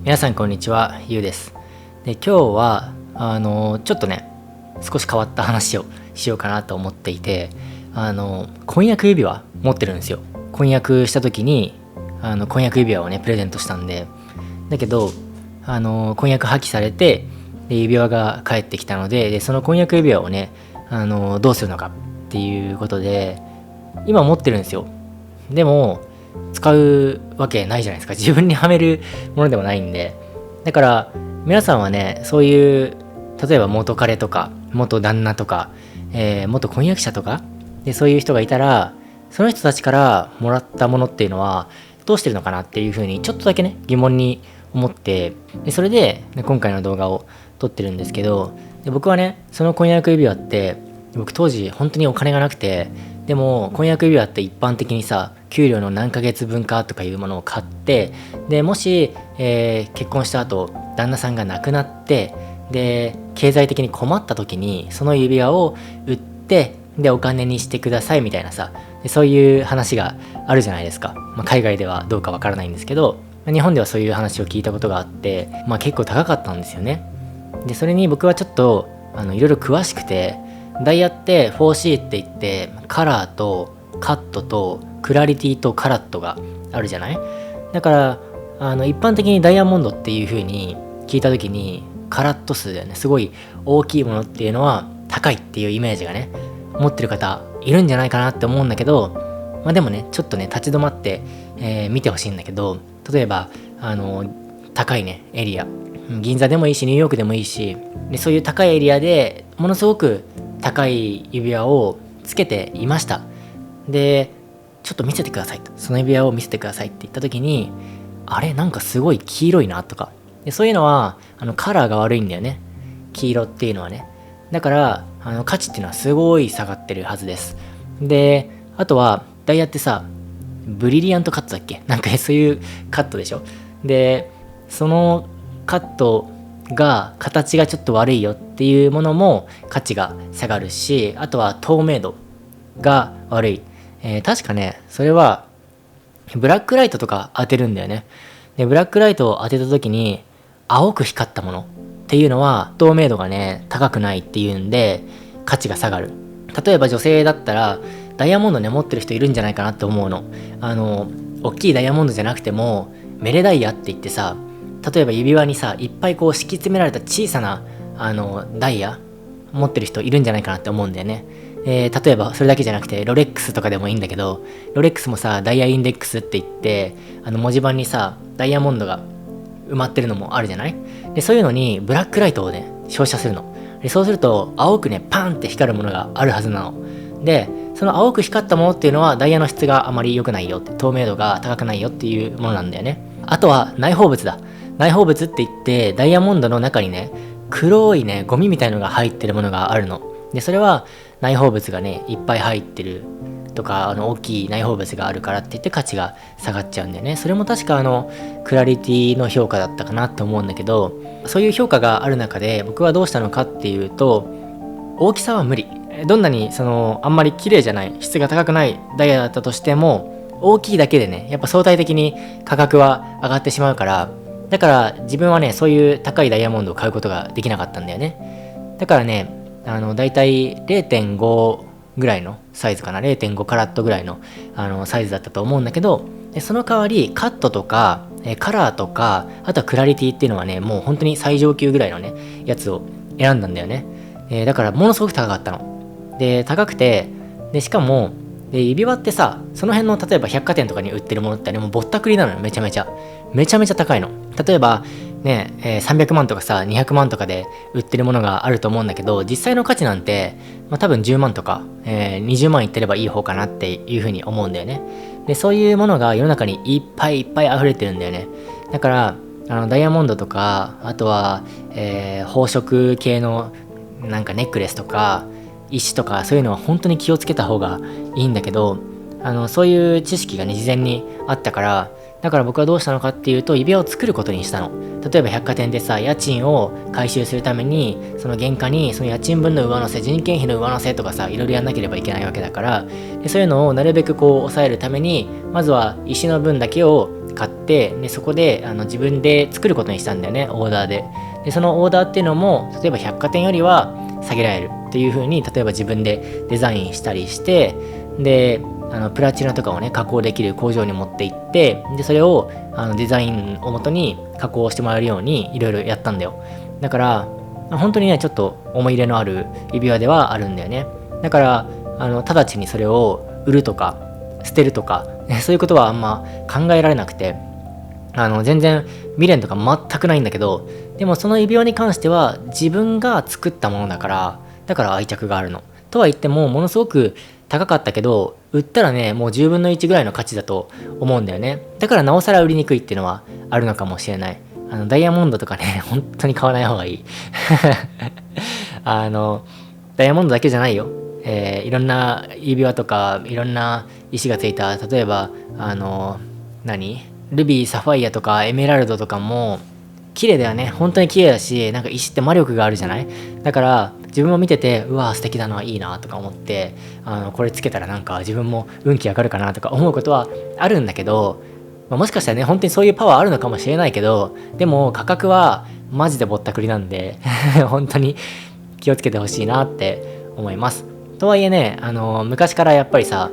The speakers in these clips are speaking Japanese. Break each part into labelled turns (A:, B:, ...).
A: 皆さんこんにちは、ゆうです。で、今日はちょっとね、少し変わった話をしようかなと思っていて、婚約指輪持ってるんですよ。婚約した時に婚約指輪をねプレゼントしたんで、だけど婚約破棄されて、で指輪が返ってきたので、その婚約指輪をねどうするのかっていうことで今持ってるんですよ。でも使うわけないじゃないですか。自分にはめるものでもないんで。だから皆さんはね、そういう例えば元彼とか元旦那とか、元婚約者とかでそういう人がいたら、その人たちからもらったものっていうのはどうしてるのかなっていうふうにちょっとだけね疑問に思って、でそれで今回の動画を撮ってるんですけど、で僕はねその婚約指輪って僕当時本当にお金がなくて、でも婚約指輪って一般的にさ給料の何ヶ月分かとかいうものを買って、でもし、結婚した後旦那さんが亡くなって、で経済的に困った時にその指輪を売ってでお金にしてくださいみたいなさ、でそういう話があるじゃないですか。海外ではどうかわからないんですけど、日本ではそういう話を聞いたことがあって、結構高かったんですよね。でそれに僕はちょっといろいろ詳しくて、ダイヤって 4C って言ってカラーとカットとクラリティとカラットがあるじゃない。だから一般的にダイヤモンドっていう風に聞いた時にカラット数だよね、すごい大きいものっていうのは高いっていうイメージがね持ってる方いるんじゃないかなって思うんだけど、でもねちょっとね立ち止まって、見てほしいんだけど、例えば高いねエリア、銀座でもいいしニューヨークでもいいし、でそういう高いエリアでものすごく高い指輪をつけていました。でちょっと見せてくださいと、その指輪を見せてくださいって言った時に、あれなんかすごい黄色いなとか、でそういうのはカラーが悪いんだよね、黄色っていうのはね。だから価値っていうのはすごい下がってるはずです。であとはダイヤってさブリリアントカットだっけ、なんかそういうカットでしょ。でそのカットが形がちょっと悪いよっていうものも価値が下がるし、あとは透明度が悪い、確かねそれはブラックライトとか当てるんだよね。でブラックライトを当てた時に青く光ったものっていうのは透明度がね高くないっていうんで価値が下がる。例えば女性だったらダイヤモンドね持ってる人いるんじゃないかなって思うの。大きいダイヤモンドじゃなくてもメレダイヤって言ってさ、例えば指輪にさいっぱいこう敷き詰められた小さなダイヤ持ってる人いるんじゃないかなって思うんだよね。例えばそれだけじゃなくてロレックスとかでもいいんだけど、ロレックスもさダイヤインデックスって言って文字盤にさダイヤモンドが埋まってるのもあるじゃない。でそういうのにブラックライトをね照射するの。でそうすると青くねパンって光るものがあるはずなので、その青く光ったものっていうのはダイヤの質があまり良くないよって、透明度が高くないよっていうものなんだよね。あとは内包物だ。内包物って言ってダイヤモンドの中にね黒いねゴミみたいのが入ってるものがあるので、それは内包物がねいっぱい入ってるとか大きい内包物があるからって言って価値が下がっちゃうんだよね。それも確かクラリティの評価だったかなと思うんだけど、そういう評価がある中で僕はどうしたのかっていうと、大きさは無理。どんなにあんまり綺麗じゃない質が高くないダイヤだったとしても大きいだけでねやっぱ相対的に価格は上がってしまうから、だから自分はねそういう高いダイヤモンドを買うことができなかったんだよね。だからねだいたい 0.5 ぐらいのサイズかな、 0.5 カラットぐらいのサイズだったと思うんだけど、その代わりカットとかカラーとかあとはクラリティっていうのはねもう本当に最上級ぐらいのねやつを選んだんだよね。だからものすごく高かったので、高くて、でしかも指輪ってさその辺の例えば百貨店とかに売ってるものってもうぼったくりなのよ。めちゃめちゃ高いの。例えばね、300万とかさ200万とかで売ってるものがあると思うんだけど、実際の価値なんて、多分10万とか、20万いってればいい方かなっていうふうに思うんだよね。でそういうものが世の中にいっぱい溢れてるんだよね。だからダイヤモンドとかあとは、宝飾系のなんかネックレスとか石とかそういうのは本当に気をつけた方がいいんだけど、そういう知識がね事前にあったから、だから僕はどうしたのかっていうと指輪を作ることにしたの。例えば百貨店でさ家賃を回収するためにその原価にその家賃分の上乗せ、人件費の上乗せとかさいろいろやんなければいけないわけだから、でそういうのをなるべくこう抑えるためにまずは石の分だけを買って、でそこで自分で作ることにしたんだよね、オーダーで。でそのオーダーっていうのも例えば百貨店よりは下げられるっていう風に、例えば自分でデザインしたりして、でプラチナとかをね加工できる工場に持って行って、でそれをデザインをもとに加工してもらえるようにいろいろやったんだよ。だから本当にねちょっと思い入れのある指輪ではあるんだよね。だから直ちにそれを売るとか捨てるとかそういうことはあんま考えられなくて、全然未練とか全くないんだけど、でもその指輪に関しては自分が作ったものだから、だから愛着があるの。とは言ってもものすごく高かったけど、売ったらねもう10分の1ぐらいの価値だと思うんだよね。だからなおさら売りにくいっていうのはあるのかもしれない。ダイヤモンドとかね本当に買わない方がいいダイヤモンドだけじゃないよ、いろんな指輪とかいろんな石がついた、例えばルビー、サファイアとかエメラルドとかも綺麗だよね。本当に綺麗だし、なんか石って魔力があるじゃない。だから自分も見てて、うわ素敵だな、いいなとか思って、これつけたらなんか自分も運気上がるかなとか思うことはあるんだけど、もしかしたらね本当にそういうパワーあるのかもしれないけど、でも価格はマジでぼったくりなんで本当に気をつけてほしいなって思います。とはいえね、昔からやっぱりさ、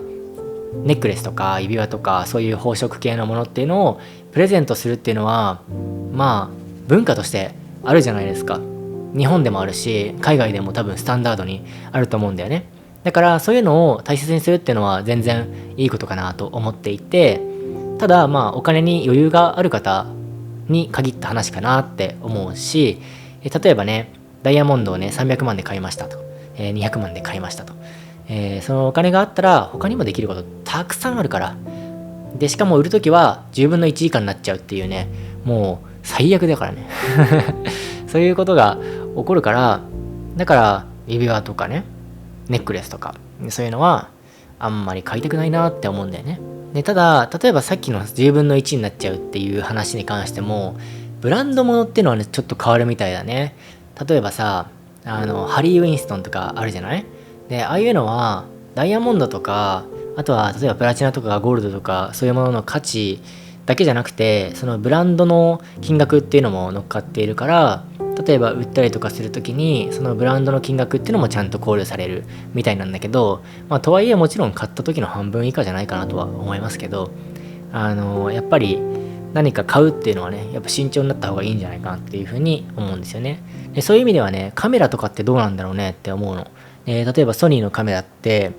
A: ネックレスとか指輪とかそういう宝飾系のものっていうのをプレゼントするっていうのはまあ文化としてあるじゃないですか。日本でもあるし、海外でも多分スタンダードにあると思うんだよね。だからそういうのを大切にするっていうのは全然いいことかなと思っていて、ただお金に余裕がある方に限った話かなって思うし、例えばねダイヤモンドをね300万で買いましたと、200万で買いましたと、そのお金があったら他にもできることたくさんあるから。でしかも売るときは10分の1以下になっちゃうっていうね、もう最悪だからねそういうことが起こるから、だから指輪とかねネックレスとかそういうのはあんまり買いたくないなって思うんだよね。でただ例えばさっきの10分の1になっちゃうっていう話に関しても、ブランド物っていうのはねちょっと変わるみたいだね。例えばさハリー・ウィンストンとかあるじゃない。でああいうのはダイヤモンドとか、あとは例えばプラチナとかゴールドとかそういうものの価値だけじゃなくて、そのブランドの金額っていうのも乗っかっているから、例えば売ったりとかするときにそのブランドの金額っていうのもちゃんと考慮されるみたいなんだけど、とはいえもちろん買った時の半分以下じゃないかなとは思いますけど、やっぱり何か買うっていうのはねやっぱ慎重になった方がいいんじゃないかなっていうふうに思うんですよね。でそういう意味ではね、カメラとかってどうなんだろうねって思うの。例えばソニーのカメラって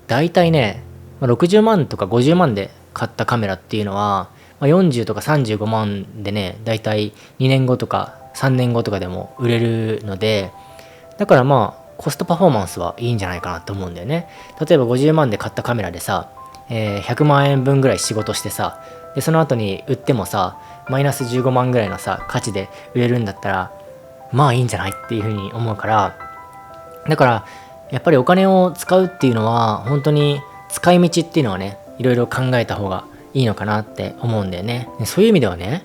A: だいたいね60万とか50万で買ったカメラっていうのは、40とか35万でねだいたい2年後とか3年後とかでも売れるので、だからコストパフォーマンスはいいんじゃないかなと思うんだよね。例えば50万で買ったカメラでさ、100万円分ぐらい仕事してさ、でその後に売ってもさマイナス15万ぐらいのさ価値で売れるんだったらいいんじゃないっていうふうに思うから、だからやっぱりお金を使うっていうのは本当に使い道っていうのはねいろいろ考えた方がいいのかなって思うんだよね。そういう意味ではね、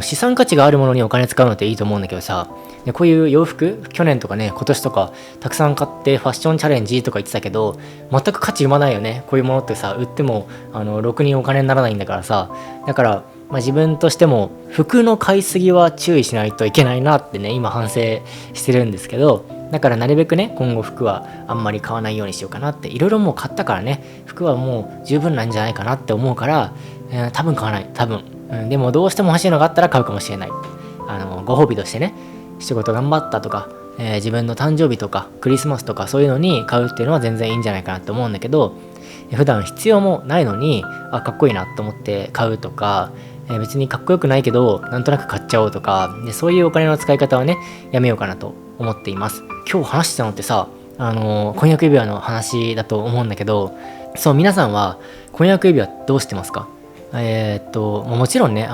A: 資産価値があるものにお金使うのっていいと思うんだけどさ、でこういう洋服去年とかね今年とかたくさん買ってファッションチャレンジとか言ってたけど、全く価値生まないよね。こういうものってさ売ってもろくにお金にならないんだからさ。だから自分としても服の買いすぎは注意しないといけないなってね今反省してるんですけど、だからなるべくね今後服はあんまり買わないようにしようかなって、いろいろもう買ったからね服はもう十分なんじゃないかなって思うから、多分買わない多分、でもどうしても欲しいのがあったら買うかもしれない。ご褒美としてね仕事頑張ったとか、自分の誕生日とかクリスマスとかそういうのに買うっていうのは全然いいんじゃないかなって思うんだけど、普段必要もないのにかっこいいなと思って買うとか、別にかっこよくないけどなんとなく買っちゃおうとかで、そういうお金の使い方はねやめようかなと思っています。今日話してたのってさ婚約指輪の話だと思うんだけど、そう皆さんは婚約指輪どうしてますか？もちろんね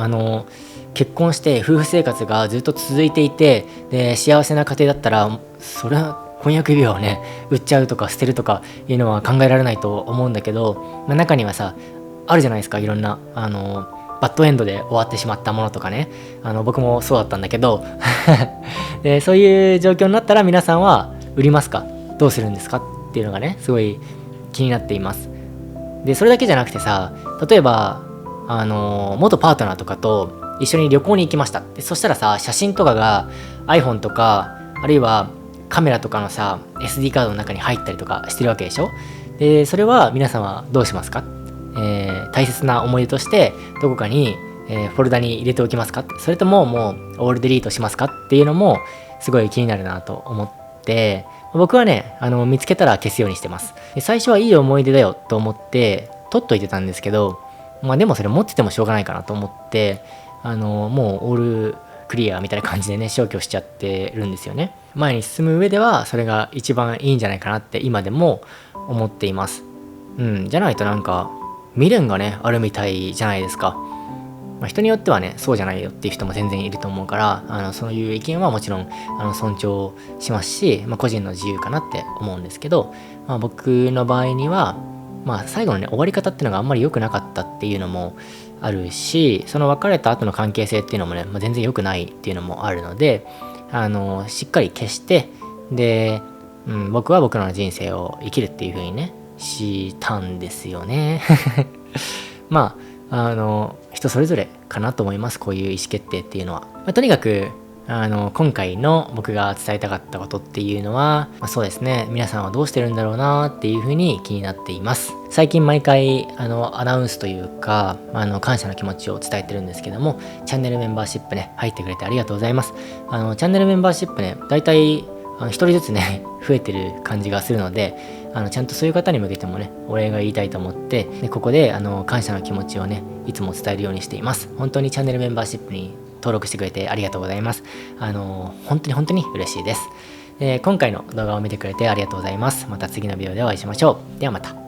A: 結婚して夫婦生活がずっと続いていて、で幸せな家庭だったらそれは婚約指輪をね売っちゃうとか捨てるとかいうのは考えられないと思うんだけど、中にはさあるじゃないですか、いろんなバッドエンドで終わってしまったものとかね。僕もそうだったんだけどでそういう状況になったら皆さんは売りますか？どうするんですかっていうのがねすごい気になっています。でそれだけじゃなくてさ、例えば元パートナーとかと一緒に旅行に行きました。でそしたらさ、写真とかが iPhone とかあるいはカメラとかのさ SD カードの中に入ったりとかしてるわけでしょ。でそれは皆さんはどうしますか？大切な思い出としてどこかに、フォルダに入れておきますか？それとももうオールデリートしますかっていうのもすごい気になるなと思って、僕はね見つけたら消すようにしてます。で最初はいい思い出だよと思って取っといてたんですけど、でもそれ持っててもしょうがないかなと思ってもうオールクリアみたいな感じでね消去しちゃってるんですよね。前に進む上ではそれが一番いいんじゃないかなって今でも思っています。じゃないとなんか未練がねあるみたいじゃないですか。人によってはねそうじゃないよっていう人も全然いると思うから、そういう意見はもちろん尊重しますし、個人の自由かなって思うんですけど、僕の場合には最後のね終わり方っていうのがあんまり良くなかったっていうのもあるし、その別れた後の関係性っていうのもね、全然良くないっていうのもあるので、しっかり消して、で、僕は僕の人生を生きるっていう風にねしたんですよね。人それぞれかなと思います、こういう意思決定っていうのは。とにかく今回の僕が伝えたかったことっていうのは、そうですね、皆さんはどうしてるんだろうなっていうふうに気になっています。最近毎回アナウンスというか感謝の気持ちを伝えてるんですけども、チャンネルメンバーシップね入ってくれてありがとうございます。チャンネルメンバーシップねだいたい一人ずつね増えてる感じがするので、ちゃんとそういう方に向けてもねお礼が言いたいと思って、でここで感謝の気持ちをねいつも伝えるようにしています。本当にチャンネルメンバーシップに登録してくれてありがとうございます。本当に嬉しいです。今回の動画を見てくれてありがとうございます。また次のビデオでお会いしましょう。ではまた。